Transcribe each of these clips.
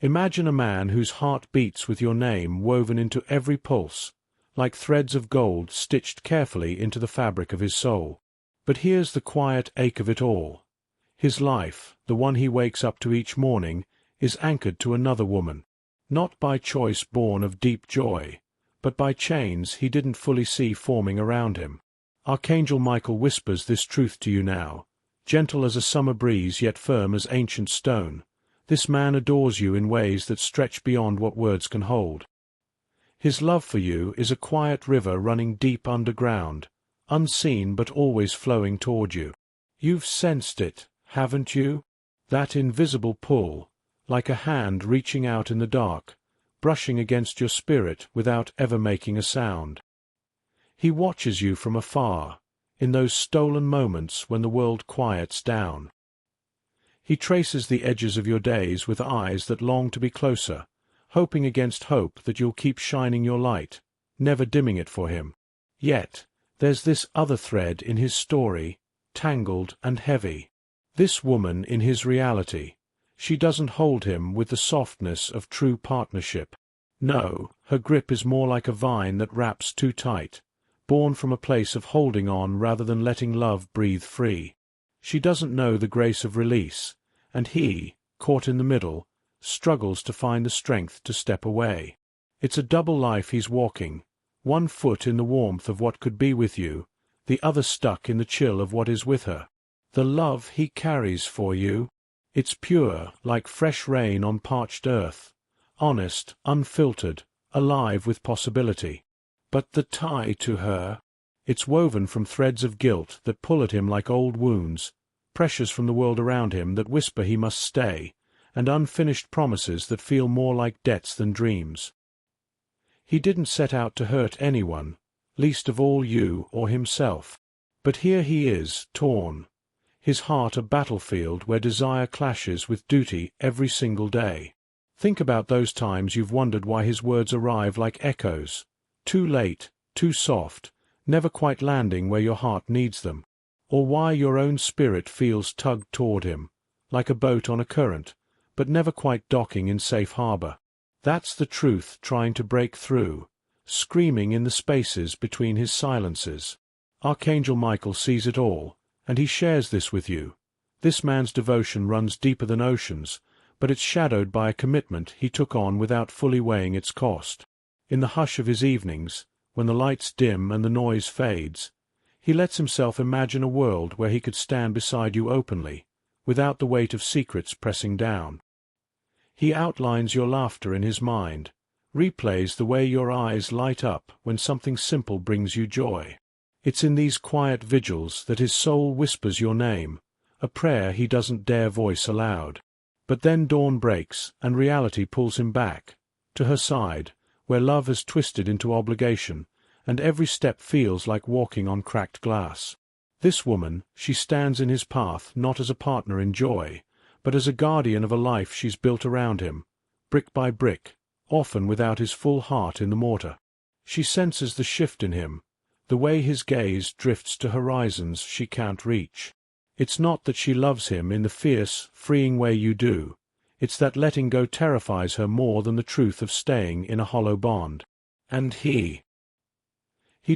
Imagine a man whose heart beats with your name woven into every pulse, like threads of gold stitched carefully into the fabric of his soul. But here's the quiet ache of it all. His life, the one he wakes up to each morning, is anchored to another woman, not by choice born of deep joy, but by chains he didn't fully see forming around him. Archangel Michael whispers this truth to you now, gentle as a summer breeze yet firm as ancient stone. This man adores you in ways that stretch beyond what words can hold. His love for you is a quiet river running deep underground, unseen but always flowing toward you. You've sensed it, haven't you? That invisible pull, like a hand reaching out in the dark, brushing against your spirit without ever making a sound. He watches you from afar, in those stolen moments when the world quiets down. He traces the edges of your days with eyes that long to be closer, hoping against hope that you'll keep shining your light, never dimming it for him. Yet, there's this other thread in his story, tangled and heavy. This woman in his reality. She doesn't hold him with the softness of true partnership. No, her grip is more like a vine that wraps too tight, born from a place of holding on rather than letting love breathe free. She doesn't know the grace of release, and he, caught in the middle, struggles to find the strength to step away. It's a double life he's walking, one foot in the warmth of what could be with you, the other stuck in the chill of what is with her. The love he carries for you, it's pure, like fresh rain on parched earth, honest, unfiltered, alive with possibility. But the tie to her, it's woven from threads of guilt that pull at him like old wounds, pressures from the world around him that whisper he must stay, and unfinished promises that feel more like debts than dreams. He didn't set out to hurt anyone, least of all you or himself. But here he is, torn, his heart a battlefield where desire clashes with duty every single day. Think about those times you've wondered why his words arrive like echoes, too late, too soft, never quite landing where your heart needs them, or why your own spirit feels tugged toward him, like a boat on a current, but never quite docking in safe harbor. That's the truth trying to break through, screaming in the spaces between his silences. Archangel Michael sees it all, and he shares this with you. This man's devotion runs deeper than oceans, but it's shadowed by a commitment he took on without fully weighing its cost. In the hush of his evenings, when the lights dim and the noise fades, he lets himself imagine a world where he could stand beside you openly, without the weight of secrets pressing down. He outlines your laughter in his mind, replays the way your eyes light up when something simple brings you joy. It's in these quiet vigils that his soul whispers your name, a prayer he doesn't dare voice aloud. But then dawn breaks, and reality pulls him back, to her side, where love has twisted into obligation, and every step feels like walking on cracked glass. This woman, she stands in his path not as a partner in joy, but as a guardian of a life she's built around him, brick by brick, often without his full heart in the mortar. She senses the shift in him, the way his gaze drifts to horizons she can't reach. It's not that she loves him in the fierce, freeing way you do. It's that letting go terrifies her more than the truth of staying in a hollow bond. And he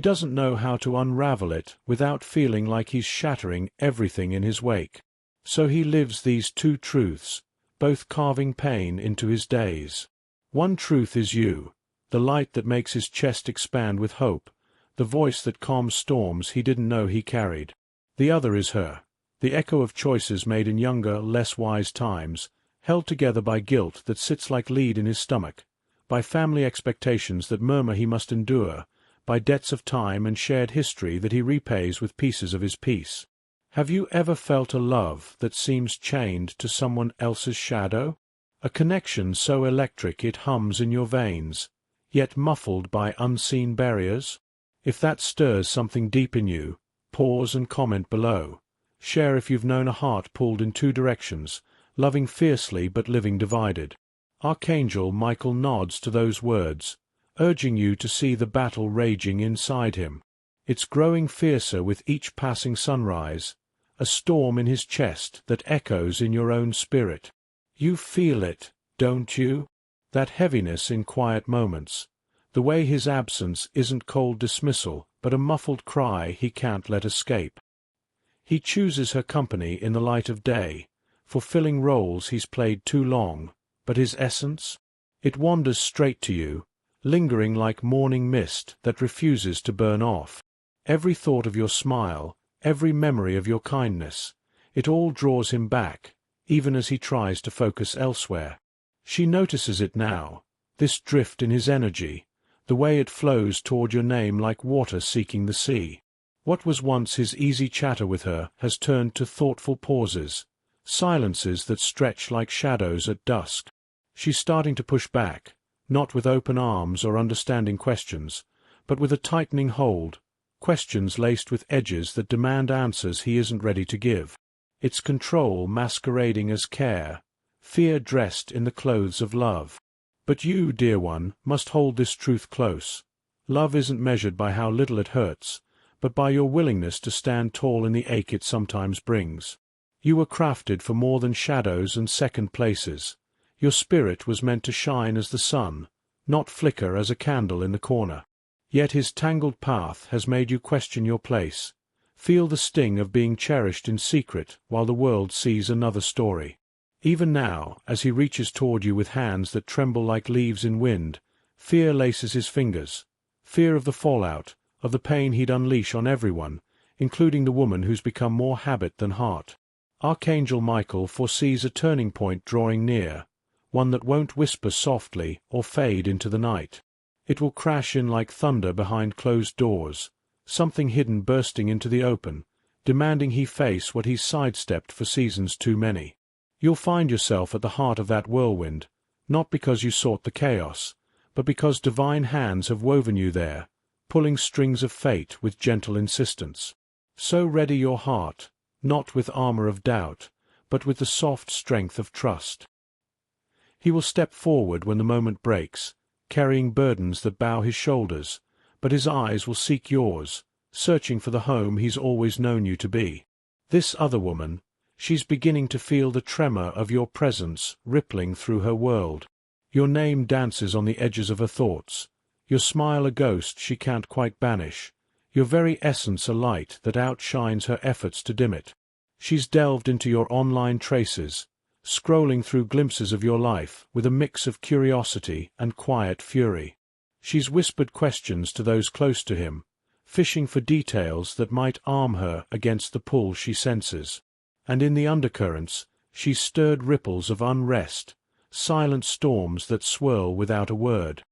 doesn't know how to unravel it without feeling like he's shattering everything in his wake. So he lives these two truths, both carving pain into his days. One truth is you, the light that makes his chest expand with hope, the voice that calms storms he didn't know he carried. The other is her, the echo of choices made in younger, less wise times, held together by guilt that sits like lead in his stomach, by family expectations that murmur he must endure, by debts of time and shared history that he repays with pieces of his peace. Have you ever felt a love that seems chained to someone else's shadow? A connection so electric it hums in your veins, yet muffled by unseen barriers? If that stirs something deep in you, pause and comment below. Share if you've known a heart pulled in two directions, loving fiercely but living divided. Archangel Michael nods to those words, urging you to see the battle raging inside him. It's growing fiercer with each passing sunrise, a storm in his chest that echoes in your own spirit. You feel it, don't you? That heaviness in quiet moments. The way his absence isn't cold dismissal, but a muffled cry he can't let escape. He chooses her company in the light of day, fulfilling roles he's played too long, but his essence? It wanders straight to you, lingering like morning mist that refuses to burn off. Every thought of your smile, every memory of your kindness, it all draws him back, even as he tries to focus elsewhere. She notices it now, this drift in his energy, the way it flows toward your name like water seeking the sea. What was once his easy chatter with her has turned to thoughtful pauses, silences that stretch like shadows at dusk. She's starting to push back, not with open arms or understanding questions, but with a tightening hold, questions laced with edges that demand answers he isn't ready to give. It's control masquerading as care, fear dressed in the clothes of love. But you, dear one, must hold this truth close. Love isn't measured by how little it hurts, but by your willingness to stand tall in the ache it sometimes brings. You were crafted for more than shadows and second places. Your spirit was meant to shine as the sun, not flicker as a candle in the corner. Yet his tangled path has made you question your place, feel the sting of being cherished in secret while the world sees another story. Even now, as he reaches toward you with hands that tremble like leaves in wind, fear laces his fingers, fear of the fallout, of the pain he'd unleash on everyone, including the woman who's become more habit than heart. Archangel Michael foresees a turning point drawing near, one that won't whisper softly or fade into the night. It will crash in like thunder behind closed doors, something hidden bursting into the open, demanding he face what he's sidestepped for seasons too many. You'll find yourself at the heart of that whirlwind, not because you sought the chaos, but because divine hands have woven you there, pulling strings of fate with gentle insistence. So ready your heart, not with armor of doubt, but with the soft strength of trust. He will step forward when the moment breaks, carrying burdens that bow his shoulders, but his eyes will seek yours, searching for the home he's always known you to be. This other woman, she's beginning to feel the tremor of your presence rippling through her world. Your name dances on the edges of her thoughts, your smile a ghost she can't quite banish, your very essence a light that outshines her efforts to dim it. She's delved into your online traces, scrolling through glimpses of your life with a mix of curiosity and quiet fury. She's whispered questions to those close to him, fishing for details that might arm her against the pull she senses. And in the undercurrents, she's stirred ripples of unrest, silent storms that swirl without a word.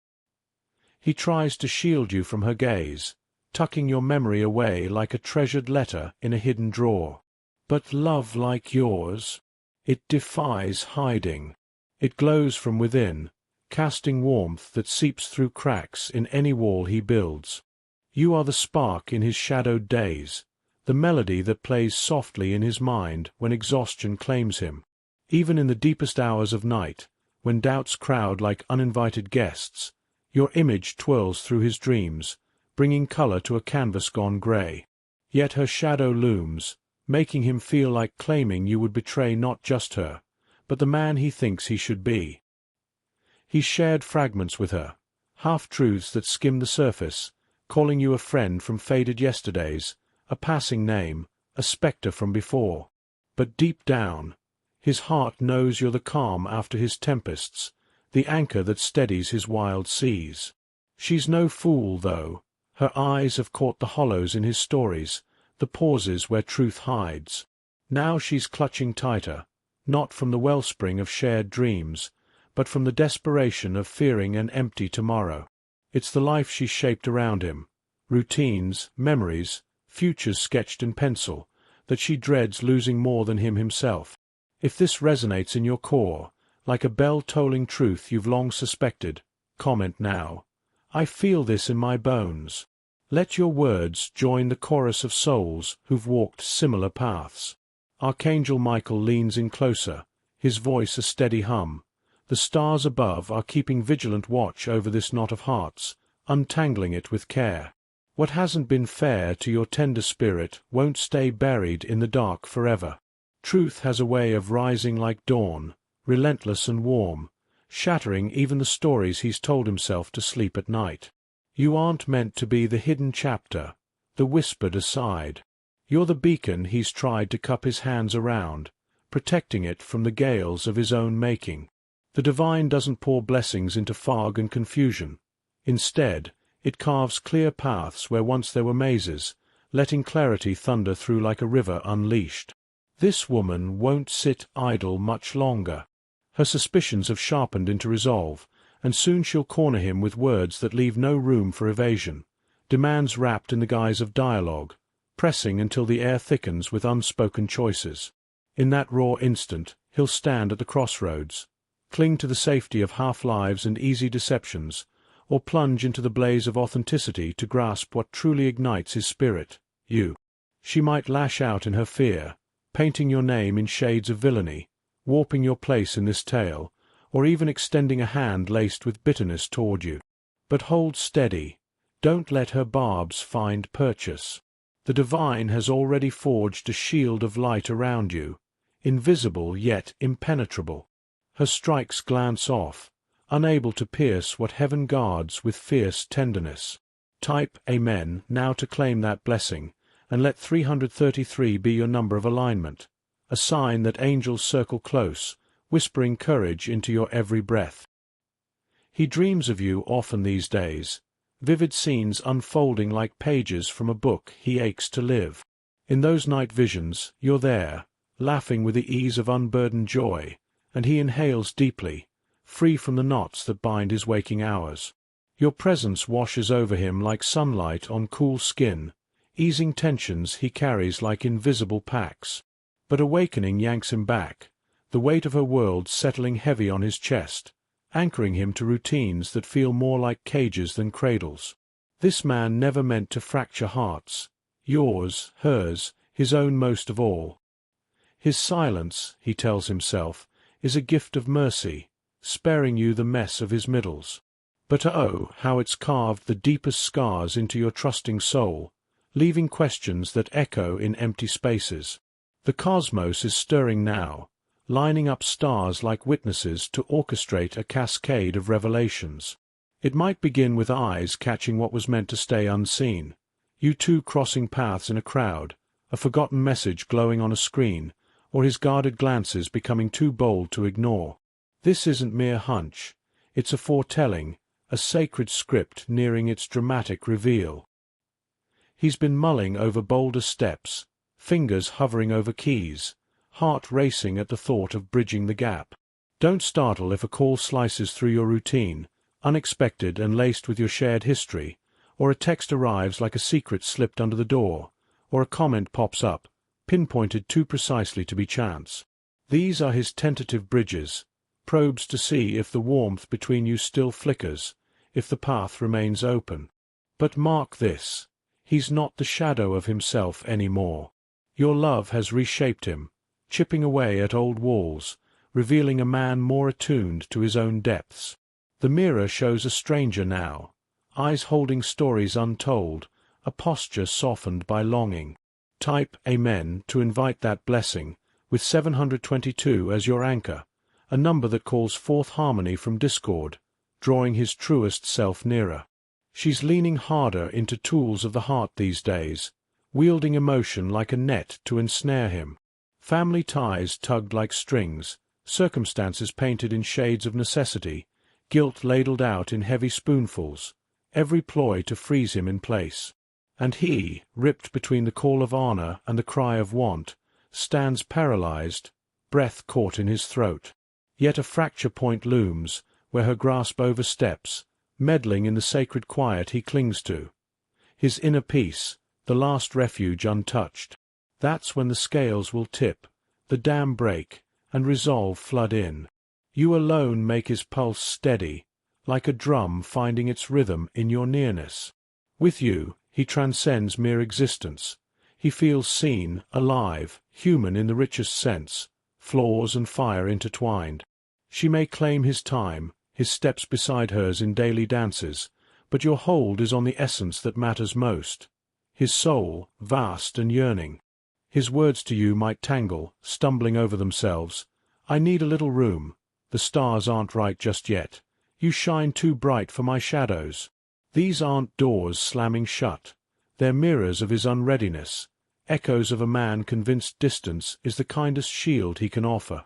He tries to shield you from her gaze, tucking your memory away like a treasured letter in a hidden drawer. But love like yours, it defies hiding. It glows from within, casting warmth that seeps through cracks in any wall he builds. You are the spark in his shadowed days, the melody that plays softly in his mind when exhaustion claims him. Even in the deepest hours of night, when doubts crowd like uninvited guests, your image twirls through his dreams, bringing color to a canvas gone gray. Yet her shadow looms, making him feel like claiming you would betray not just her, but the man he thinks he should be. He's shared fragments with her, half-truths that skim the surface, calling you a friend from faded yesterdays, a passing name, a spectre from before. But deep down, his heart knows you're the calm after his tempests, the anchor that steadies his wild seas. She's no fool, though. Her eyes have caught the hollows in his stories, the pauses where truth hides. Now she's clutching tighter, not from the wellspring of shared dreams, but from the desperation of fearing an empty tomorrow. It's the life she's shaped around him, routines, memories, futures sketched in pencil, that she dreads losing more than him himself. If this resonates in your core, like a bell-tolling truth you've long suspected, comment now. I feel this in my bones. Let your words join the chorus of souls who've walked similar paths. Archangel Michael leans in closer, his voice a steady hum. The stars above are keeping vigilant watch over this knot of hearts, untangling it with care. What hasn't been fair to your tender spirit won't stay buried in the dark forever. Truth has a way of rising like dawn, relentless and warm, shattering even the stories he's told himself to sleep at night. You aren't meant to be the hidden chapter, the whispered aside. You're the beacon he's tried to cup his hands around, protecting it from the gales of his own making. The divine doesn't pour blessings into fog and confusion. Instead, it carves clear paths where once there were mazes, letting clarity thunder through like a river unleashed. This woman won't sit idle much longer. Her suspicions have sharpened into resolve, and soon she'll corner him with words that leave no room for evasion, demands wrapped in the guise of dialogue, pressing until the air thickens with unspoken choices. In that raw instant, he'll stand at the crossroads, cling to the safety of half-lives and easy deceptions, or plunge into the blaze of authenticity to grasp what truly ignites his spirit, you. She might lash out in her fear, painting your name in shades of villainy, warping your place in this tale, or even extending a hand laced with bitterness toward you. But hold steady. Don't let her barbs find purchase. The divine has already forged a shield of light around you, invisible yet impenetrable. Her strikes glance off, unable to pierce what heaven guards with fierce tenderness. Type Amen now to claim that blessing, and let 333 be your number of alignment, a sign that angels circle close, whispering courage into your every breath. He dreams of you often these days, vivid scenes unfolding like pages from a book he aches to live. In those night visions, you're there, laughing with the ease of unburdened joy, and he inhales deeply, free from the knots that bind his waking hours. Your presence washes over him like sunlight on cool skin, easing tensions he carries like invisible packs. But awakening yanks him back, the weight of her world settling heavy on his chest, anchoring him to routines that feel more like cages than cradles. This man never meant to fracture hearts, yours, hers, his own most of all. His silence, he tells himself, is a gift of mercy, sparing you the mess of his middles. But oh, how it's carved the deepest scars into your trusting soul, leaving questions that echo in empty spaces. The cosmos is stirring now, lining up stars like witnesses to orchestrate a cascade of revelations. It might begin with eyes catching what was meant to stay unseen, you two crossing paths in a crowd, a forgotten message glowing on a screen, or his guarded glances becoming too bold to ignore. This isn't mere hunch, it's a foretelling, a sacred script nearing its dramatic reveal. He's been mulling over bolder steps, fingers hovering over keys, heart racing at the thought of bridging the gap. Don't startle if a call slices through your routine, unexpected and laced with your shared history, or a text arrives like a secret slipped under the door, or a comment pops up, pinpointed too precisely to be chance. These are his tentative bridges, probes to see if the warmth between you still flickers, if the path remains open. But mark this, he's not the shadow of himself anymore. Your love has reshaped him, chipping away at old walls, revealing a man more attuned to his own depths. The mirror shows a stranger now, eyes holding stories untold, a posture softened by longing. Type Amen to invite that blessing, with 722 as your anchor, a number that calls forth harmony from discord, drawing his truest self nearer. She's leaning harder into tools of the heart these days, wielding emotion like a net to ensnare him. Family ties tugged like strings, circumstances painted in shades of necessity, guilt ladled out in heavy spoonfuls, every ploy to freeze him in place. And he, ripped between the call of honor and the cry of want, stands paralyzed, breath caught in his throat. Yet a fracture point looms, where her grasp oversteps, meddling in the sacred quiet he clings to. His inner peace, the last refuge untouched. That's when the scales will tip, the dam break, and resolve flood in. You alone make his pulse steady, like a drum finding its rhythm in your nearness. With you, he transcends mere existence. He feels seen, alive, human in the richest sense, flaws and fire intertwined. She may claim his time, his steps beside hers in daily dances, but your hold is on the essence that matters most. His soul, vast and yearning. His words to you might tangle, stumbling over themselves. I need a little room. the stars aren't right just yet. You shine too bright for my shadows. These aren't doors slamming shut. They're mirrors of his unreadiness, echoes of a man convinced distance is the kindest shield he can offer.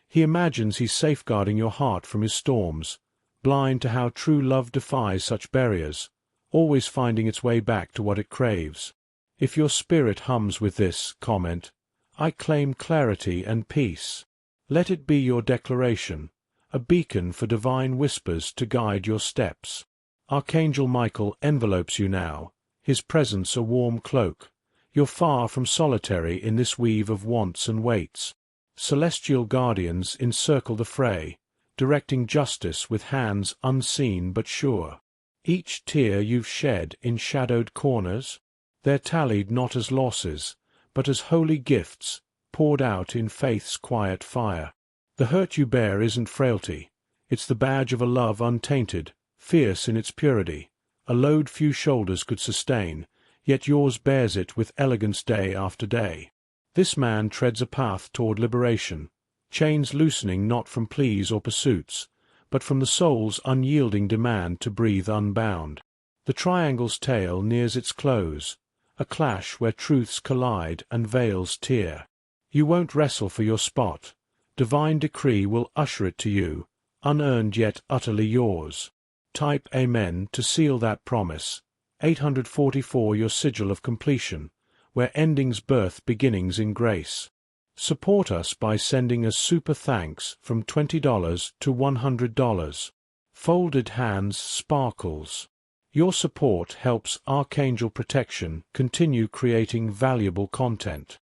He imagines he's safeguarding your heart from his storms, blind to how true love defies such barriers, always finding its way back to what it craves. If your spirit hums with this comment, I claim clarity and peace. Let it be your declaration, a beacon for divine whispers to guide your steps. Archangel Michael envelopes you now, his presence a warm cloak. You're far from solitary in this weave of wants and weights. Celestial guardians encircle the fray, directing justice with hands unseen but sure. Each tear you've shed in shadowed corners, they're tallied not as losses, but as holy gifts, poured out in faith's quiet fire. The hurt you bear isn't frailty, it's the badge of a love untainted, fierce in its purity, a load few shoulders could sustain, yet yours bears it with elegance day after day. This man treads a path toward liberation, chains loosening not from pleas or pursuits, but from the soul's unyielding demand to breathe unbound. The triangle's tale nears its close, a clash where truths collide and veils tear. You won't wrestle for your spot. Divine decree will usher it to you, unearned yet utterly yours. Type Amen to seal that promise. 844 your sigil of completion, where endings birth beginnings in grace. Support us by sending a super thanks from $20 to $100. Folded hands sparkles. Your support helps Archangel Protection continue creating valuable content.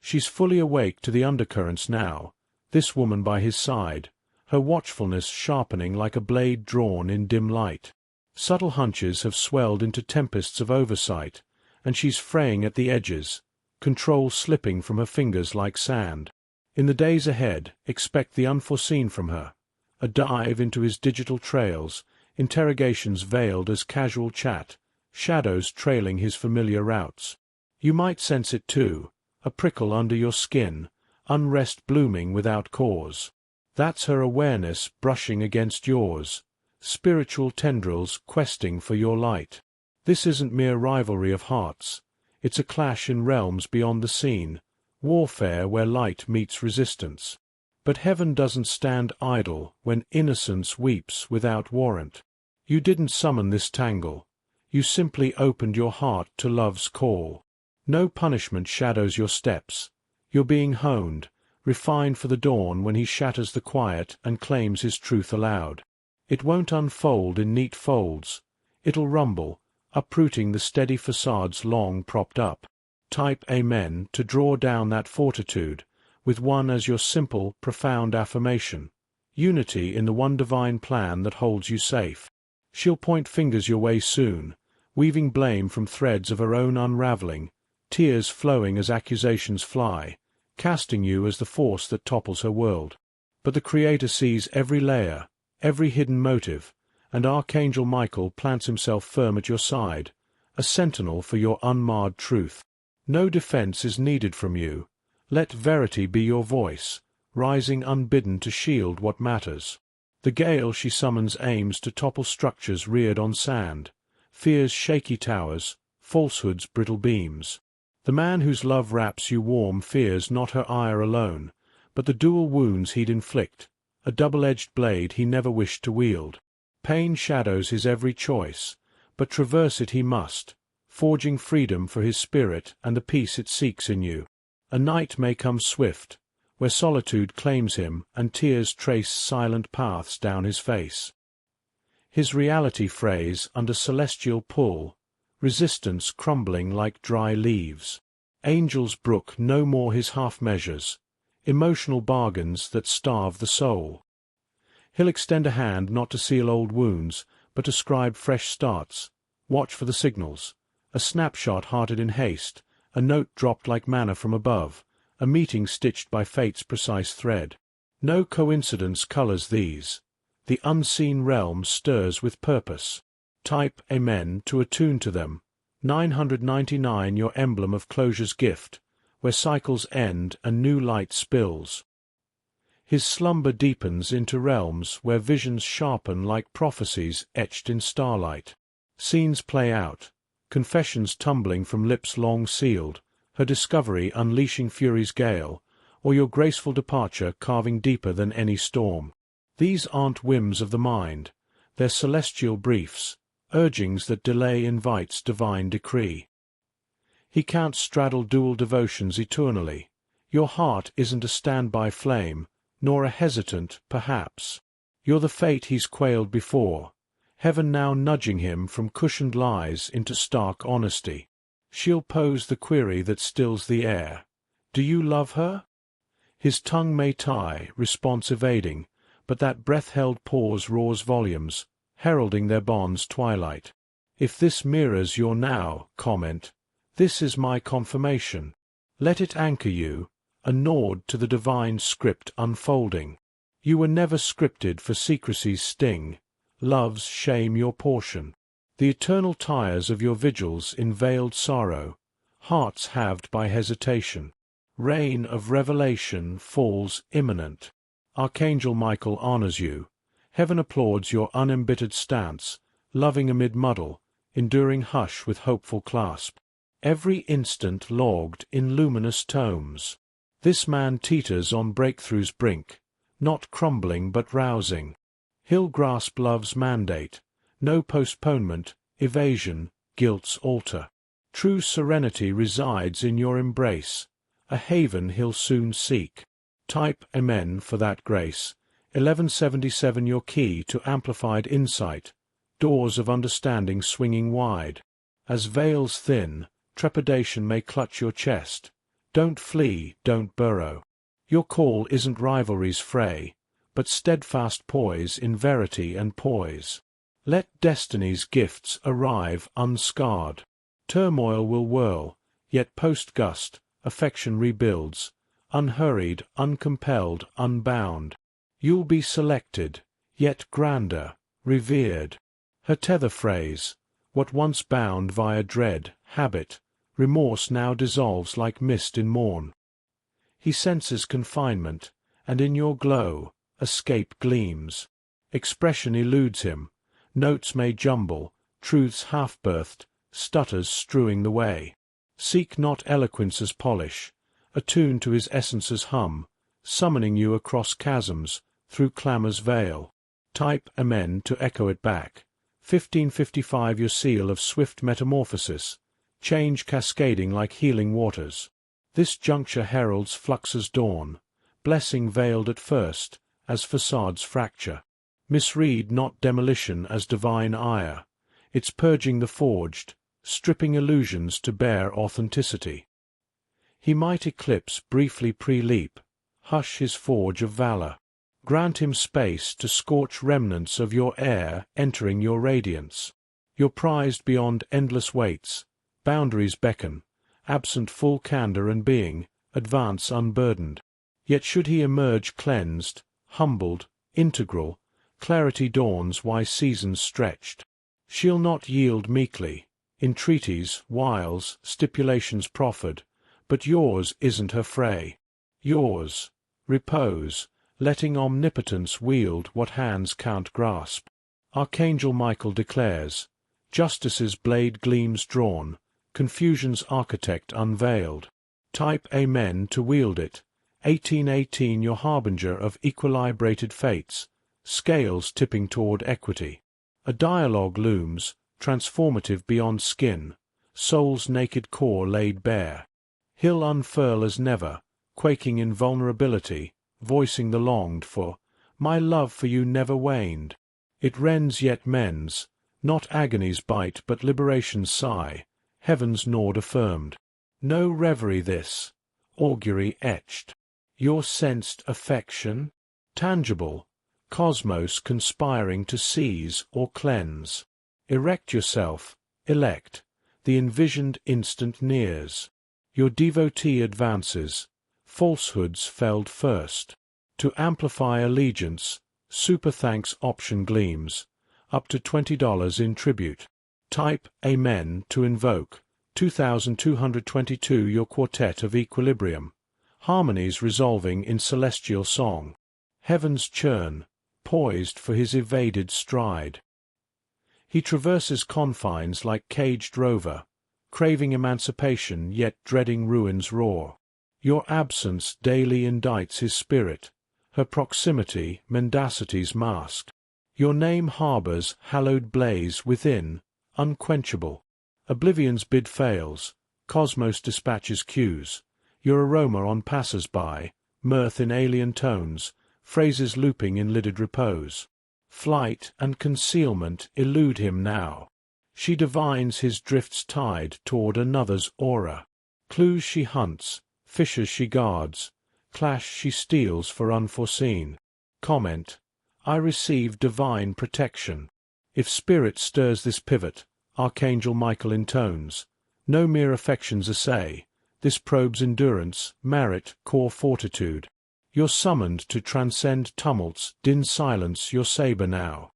She's fully awake to the undercurrents now, this woman by his side, her watchfulness sharpening like a blade drawn in dim light. Subtle hunches have swelled into tempests of oversight, and she's fraying at the edges, control slipping from her fingers like sand. In the days ahead, expect the unforeseen from her, a dive into his digital trails, interrogations veiled as casual chat, shadows trailing his familiar routes. You might sense it too, a prickle under your skin, unrest blooming without cause. That's her awareness brushing against yours, spiritual tendrils questing for your light. This isn't mere rivalry of hearts. It's a clash in realms beyond the seen, warfare where light meets resistance. But heaven doesn't stand idle when innocence weeps without warrant. You didn't summon this tangle. You simply opened your heart to love's call. No punishment shadows your steps. You're being honed, refined for the dawn when he shatters the quiet and claims his truth aloud. It won't unfold in neat folds. It'll rumble, uprooting the steady facades long propped up. Type Amen to draw down that fortitude, with one as your simple, profound affirmation. Unity in the one divine plan that holds you safe. She'll point fingers your way soon, weaving blame from threads of her own unraveling, tears flowing as accusations fly, casting you as the force that topples her world. But the Creator sees every layer, every hidden motive, and Archangel Michael plants himself firm at your side, a sentinel for your unmarred truth. No defense is needed from you. Let verity be your voice, rising unbidden to shield what matters. The gale she summons aims to topple structures reared on sand, fear's shaky towers, falsehood's brittle beams. The man whose love wraps you warm fears not her ire alone, but the dual wounds he'd inflict, a double-edged blade he never wished to wield. Pain shadows his every choice, but traverse it he must, forging freedom for his spirit and the peace it seeks in you. A night may come swift, where solitude claims him and tears trace silent paths down his face. His reality frays under celestial pull, resistance crumbling like dry leaves. Angels brook no more his half-measures, emotional bargains that starve the soul. He'll extend a hand not to seal old wounds, but to scribe fresh starts. Watch for the signals. A snapshot hearted in haste, a note dropped like manna from above, a meeting stitched by fate's precise thread. No coincidence colors these. The unseen realm stirs with purpose. Type Amen to attune to them. 999 your emblem of closure's gift, where cycles end and new light spills. His slumber deepens into realms where visions sharpen like prophecies etched in starlight. Scenes play out, confessions tumbling from lips long sealed, her discovery unleashing fury's gale, or your graceful departure carving deeper than any storm. These aren't whims of the mind, they're celestial briefs, urgings that delay invites divine decree. He can't straddle dual devotions eternally. Your heart isn't a standby flame, nor a hesitant, perhaps. You're the fate he's quailed before, heaven now nudging him from cushioned lies into stark honesty. She'll pose the query that stills the air. Do you love her? His tongue may tie, response evading, but that breath-held pause roars volumes, heralding their bond's twilight. If this mirrors your now, comment, this is my confirmation. Let it anchor you, a nod to the divine script unfolding. You were never scripted for secrecy's sting, love's shame your portion. The eternal tires of your vigils in veiled sorrow, hearts halved by hesitation. Rain of revelation falls imminent. Archangel Michael honors you. Heaven applauds your unembittered stance, loving amid muddle, enduring hush with hopeful clasp. Every instant logged in luminous tomes. This man teeters on breakthrough's brink, not crumbling but rousing. He'll grasp love's mandate, no postponement, evasion, guilt's altar. True serenity resides in your embrace, a haven he'll soon seek. Type Amen for that grace. 1177 your key to amplified insight, doors of understanding swinging wide. As veils thin, trepidation may clutch your chest. Don't flee, don't burrow. Your call isn't rivalry's fray, but steadfast poise in verity and poise. Let destiny's gifts arrive unscarred. Turmoil will whirl, yet post-gust, affection rebuilds, unhurried, uncompelled, unbound. You'll be selected, yet grander, revered. Her tether phrase, what once bound via dread, habit, remorse now dissolves like mist in morn. He senses confinement, and in your glow, escape gleams. Expression eludes him, notes may jumble, truths half-birthed, stutters strewing the way. Seek not eloquence's polish, attune to his essence's hum, summoning you across chasms, through clamour's veil. Type Amen to echo it back. 1555 your seal of swift metamorphosis, change cascading like healing waters. This juncture heralds flux's dawn, blessing veiled at first, as facades fracture. Misread not demolition as divine ire, it's purging the forged, stripping illusions to bear authenticity. He might eclipse briefly pre-leap, hush his forge of valor. Grant him space to scorch remnants of your air entering your radiance. You're prized beyond endless weights, boundaries beckon, absent full candor and being, advance unburdened. Yet should he emerge cleansed, humbled, integral, clarity dawns why seasons stretched. She'll not yield meekly, entreaties, wiles, stipulations proffered, but yours isn't her fray. Yours, repose, letting omnipotence wield what hands can't grasp. Archangel Michael declares, justice's blade gleams drawn, confusion's architect unveiled. Type Amen to wield it. 1818 your harbinger of equilibrated fates, scales tipping toward equity. A dialogue looms, transformative beyond skin, soul's naked core laid bare. He'll unfurl as never, quaking in vulnerability, voicing the longed for. My love for you never waned. It rends yet mends, not agony's bite but liberation's sigh, heaven's nod affirmed. No reverie this, augury etched. Your sensed affection, tangible, cosmos conspiring to seize or cleanse. Erect yourself, elect, the envisioned instant nears. Your devotee advances, falsehoods felled first. To amplify allegiance, super thanks option gleams, up to $20 in tribute. Type Amen to invoke. 2222 your quartet of equilibrium, harmonies resolving in celestial song. heaven's churn, poised for his evaded stride. He traverses confines like caged rover, craving emancipation yet dreading ruin's roar. Your absence daily indicts his spirit, her proximity mendacity's mask. Your name harbours hallowed blaze within, unquenchable. Oblivion's bid fails, cosmos dispatches cues, your aroma on passers-by, mirth in alien tones, phrases looping in lidded repose. Flight and concealment elude him now. She divines his drift's tide toward another's aura. Clues she hunts, fissures she guards, clash she steals for unforeseen. Comment: I receive divine protection. If spirit stirs this pivot, Archangel Michael intones, no mere affections essay, this probes endurance, merit, core fortitude. You're summoned to transcend tumults, din silence your saber now.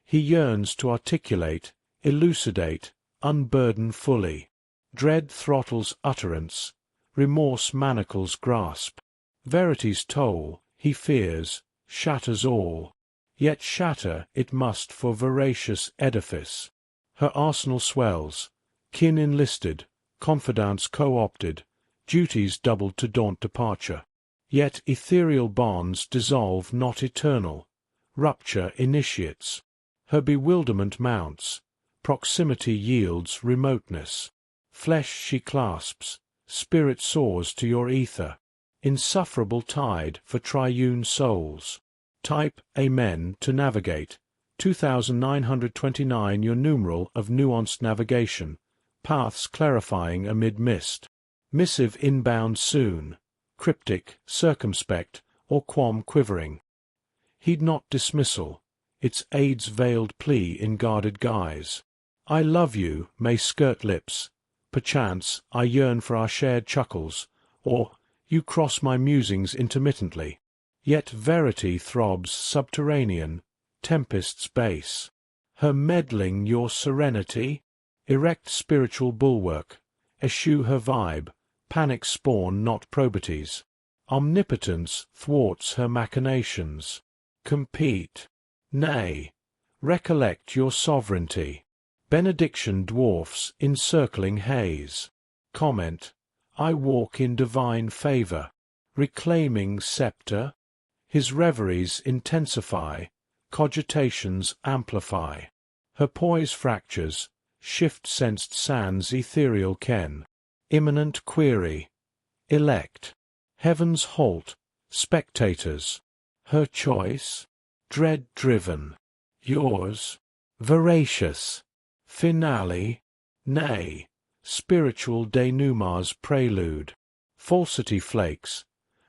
He yearns to articulate, elucidate, unburden fully. Dread throttles utterance, remorse manacles grasp. Verity's toll, he fears, shatters all. Yet shatter it must for voracious edifice. Her arsenal swells, kin enlisted, confidants co-opted, duties doubled to daunt departure. Yet ethereal bonds dissolve not eternal, rupture initiates. Her bewilderment mounts, proximity yields remoteness. Flesh she clasps, spirit soars to your ether, insufferable tide for triune souls. Type Amen to navigate, 2929 your numeral of nuanced navigation, paths clarifying amid mist. Missive inbound soon. Cryptic, circumspect, or qualm quivering. Heed not dismissal, its aids veiled plea in guarded guise. I love you may skirt lips, perchance I yearn for our shared chuckles, or you cross my musings intermittently. Yet verity throbs subterranean, tempest's base. Her meddling your serenity? Erect spiritual bulwark, eschew her vibe, panic spawn not probities. Omnipotence thwarts her machinations. Compete. Nay, recollect your sovereignty. Benediction dwarfs encircling haze. Comment: I walk in divine favor. Reclaiming scepter. His reveries intensify, cogitations amplify. Her poise fractures, shift-sensed sands ethereal ken. Imminent query. Elect. Heaven's halt. Spectators. Her choice. Dread-driven. Yours. Voracious. Finale. Nay. Spiritual denouement's prelude. Falsity flakes.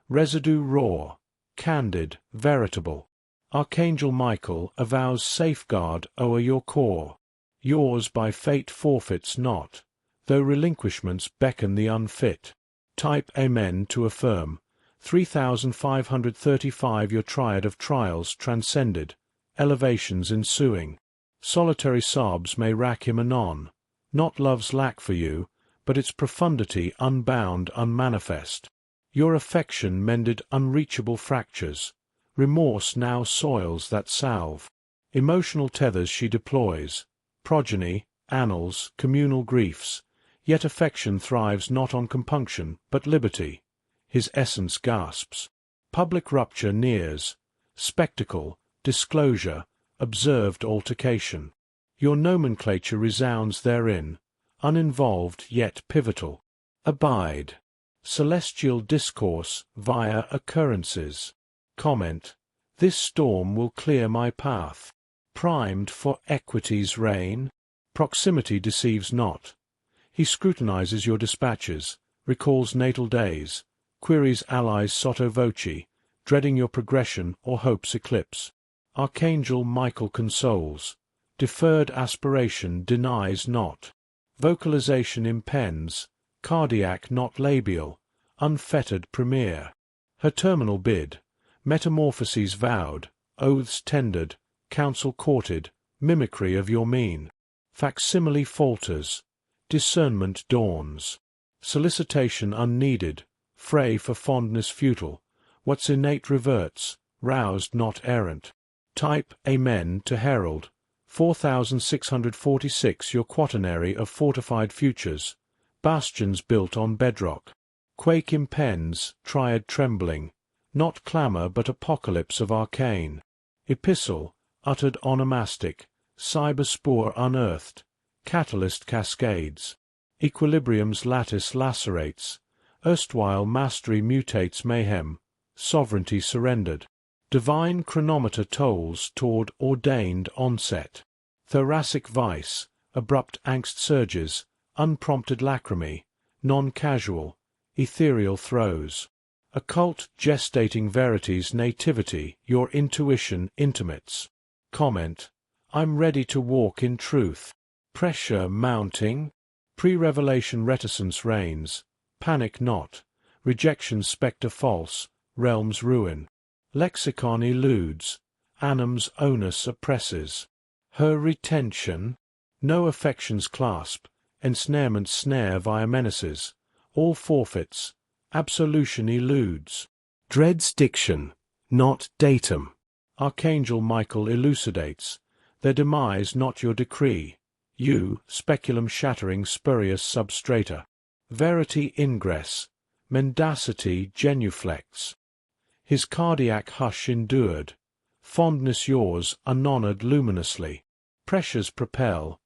Residue raw. Candid, veritable. Archangel Michael avows safeguard o'er your core. Yours by fate forfeits not, though relinquishments beckon the unfit. Type Amen to affirm, 3535 your triad of trials transcended, elevations ensuing. Solitary sobs may rack him anon, not love's lack for you, but its profundity unbound, unmanifest. Your affection mended unreachable fractures, remorse now soils that salve. Emotional tethers she deploys, progeny, annals, communal griefs, yet affection thrives not on compunction, but liberty. His essence gasps. Public rupture nears, spectacle, disclosure, observed altercation. Your nomenclature resounds therein, uninvolved yet pivotal. Abide. Celestial discourse via occurrences. Comment: this storm will clear my path. Primed for equity's reign. Proximity deceives not. He scrutinizes your dispatches, recalls natal days, queries allies sotto voce, dreading your progression or hope's eclipse. Archangel Michael consoles. Deferred aspiration denies not. Vocalization impends, cardiac not labial, unfettered premier. Her terminal bid, metamorphoses vowed, oaths tendered, counsel courted, mimicry of your mien. Facsimile falters, discernment dawns. Solicitation unneeded, fray for fondness futile, what's innate reverts, roused not errant. Type Amen to Herald. 4646 Your quaternary of fortified futures, bastions built on bedrock. Quake impends, triad trembling, not clamour but apocalypse of arcane. Epistle, uttered onomastic, cyberspore unearthed, catalyst cascades. Equilibrium's lattice lacerates, erstwhile mastery mutates mayhem, sovereignty surrendered. Divine chronometer tolls toward ordained onset. Thoracic vice, abrupt angst surges, unprompted lacrimae, non-casual, ethereal throes. Occult gestating verity's nativity your intuition intimates. Comment: I'm ready to walk in truth. Pressure mounting. Pre-revelation reticence reigns. Panic not. Rejection's spectre false. Realm's ruin. Lexicon eludes. Anim's onus oppresses. Her retention. No affection's clasp. Ensnarement's snare via menaces. All forfeits. Absolution eludes. Dread's diction, not datum. Archangel Michael elucidates. Their demise not your decree. You, speculum-shattering spurious substrata. Verity ingress. Mendacity genuflects. His cardiac hush endured. Fondness yours unhonoured luminously. Pressures propel.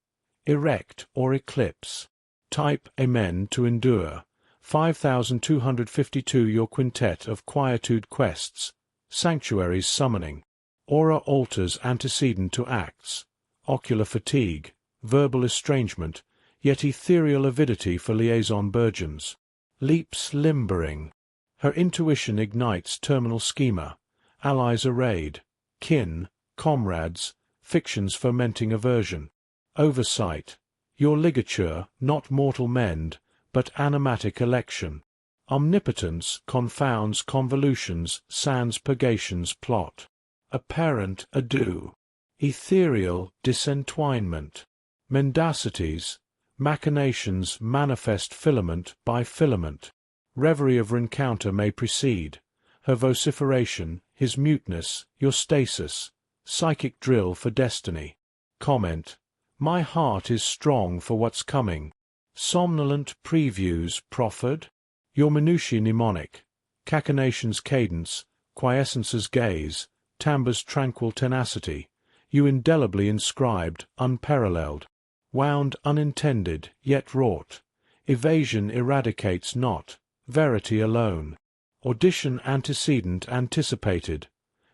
Erect or eclipse. Type Amen to endure. 5252 Your quintet of quietude quests. Sanctuaries summoning. Aura altars antecedent to acts. Ocular fatigue. Verbal estrangement, yet ethereal avidity for liaison burgeons. Leaps limbering. Her intuition ignites terminal schema. Allies arrayed. Kin, comrades, fictions fermenting aversion. Oversight. Your ligature, not mortal mend, but animatic election. Omnipotence confounds convolutions, sans purgation's plot. Apparent ado. Ethereal disentwinement. Mendacities, machinations manifest filament by filament. Reverie of rencounter may precede. Her vociferation, his muteness, your stasis. Psychic drill for destiny. Comment: my heart is strong for what's coming. Somnolent previews proffered. Your minutiae mnemonic. Cachinnation's cadence, quiescence's gaze, timbre's tranquil tenacity. You indelibly inscribed, unparalleled. Wound unintended, yet wrought. Evasion eradicates not, verity alone. Audition antecedent anticipated.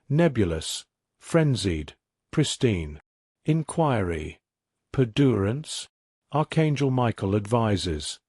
Nebulous, frenzied, pristine. Inquiry. Perdurance. Archangel Michael advises.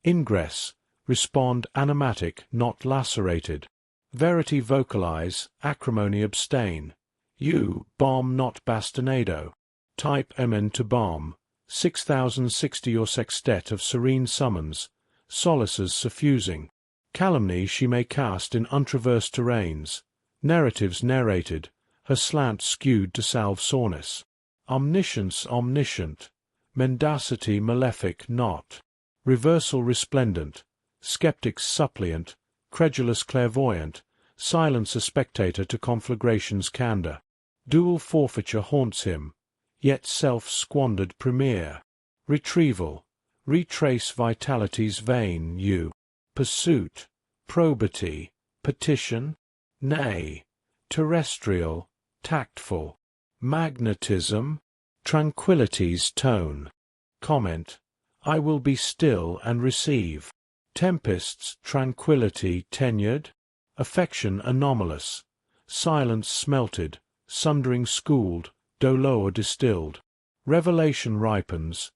Ingress. Respond animatic, not lacerated. Verity vocalize, acrimony abstain. You, balm not bastinado. Type Amen to balm. 6060 Your sextet of serene summons, solaces suffusing. Calumny she may cast in untraversed terrains. Narratives narrated, her slant skewed to salve soreness. Omniscience omniscient. Mendacity malefic not. Reversal resplendent. Skeptics suppliant. Credulous clairvoyant. Silence a spectator to conflagration's candour. Dual forfeiture haunts him, yet self-squandered premier. Retrieval. Retrace vitality's vein, you. Pursuit. Probity. Petition. Nay. Terrestrial. Tactful. Magnetism. Tranquillity's tone. Comment: I will be still and receive. Tempests tranquility tenured. Affection anomalous. Silence smelted. Sundering schooled. Dolor distilled. Revelation ripens.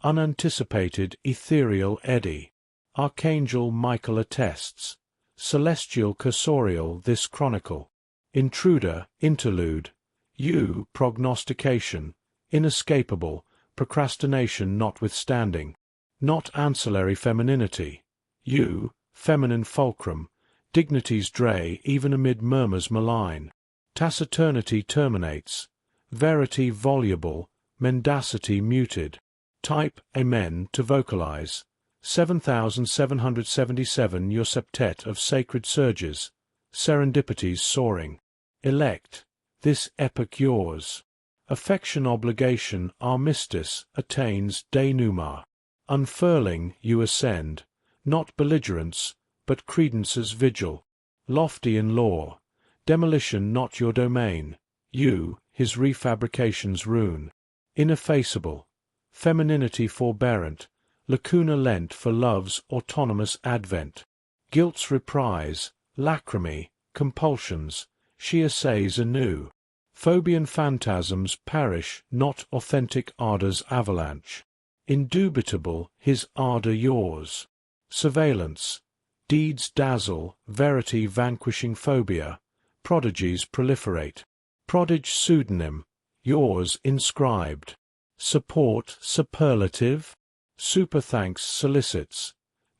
Unanticipated ethereal eddy. Archangel Michael attests. Celestial cursorial this chronicle. Intruder, interlude. You, prognostication. Inescapable, procrastination notwithstanding. Not ancillary femininity. You, feminine fulcrum. Dignity's dray even amid murmurs malign. Taciturnity terminates. Verity voluble, mendacity muted. Type Amen to vocalize. 7777 Your septet of sacred surges. Serendipities soaring. elect, this epoch yours. Affection obligation armistice attains denouement. Unfurling you ascend, not belligerence, but credence's vigil. Lofty in law, demolition not your domain, you, his refabrication's rune. Ineffaceable, femininity forbearant, lacuna lent for love's autonomous advent. Guilt's reprise, lacrimae, compulsions, she essays anew. Phobian phantasms perish, not authentic ardor's avalanche. Indubitable his ardor yours. Surveillance, deeds dazzle, verity vanquishing phobia, prodigies proliferate. Prodige pseudonym, yours inscribed. Support superlative, superthanks solicits,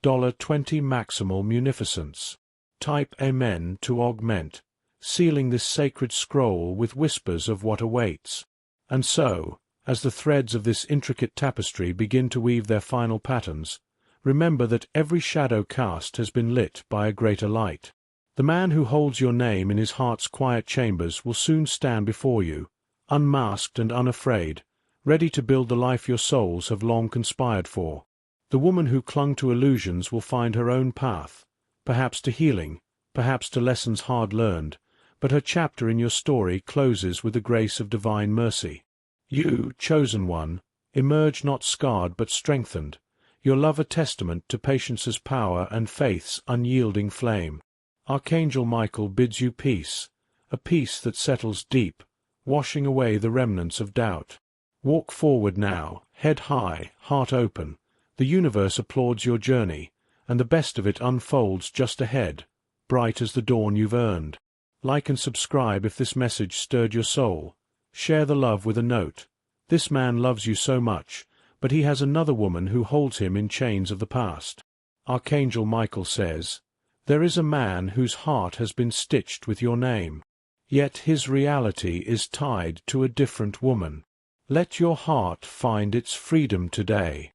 $20 maximal munificence. Type Amen to augment, sealing this sacred scroll with whispers of what awaits. And so, as the threads of this intricate tapestry begin to weave their final patterns, remember that every shadow cast has been lit by a greater light. The man who holds your name in his heart's quiet chambers will soon stand before you, unmasked and unafraid, ready to build the life your souls have long conspired for. The woman who clung to illusions will find her own path, perhaps to healing, perhaps to lessons hard learned, but her chapter in your story closes with the grace of divine mercy. You, chosen one, emerge not scarred but strengthened, your love a testament to patience's power and faith's unyielding flame. Archangel Michael bids you peace, a peace that settles deep, washing away the remnants of doubt. Walk forward now, head high, heart open. The universe applauds your journey, and the best of it unfolds just ahead, bright as the dawn you've earned. Like and subscribe if this message stirred your soul. Share the love with a note. This man loves you so much, but he has another woman who holds him in chains of the past. Archangel Michael says, "There is a man whose heart has been stitched with your name, yet his reality is tied to a different woman. Let your heart find its freedom today."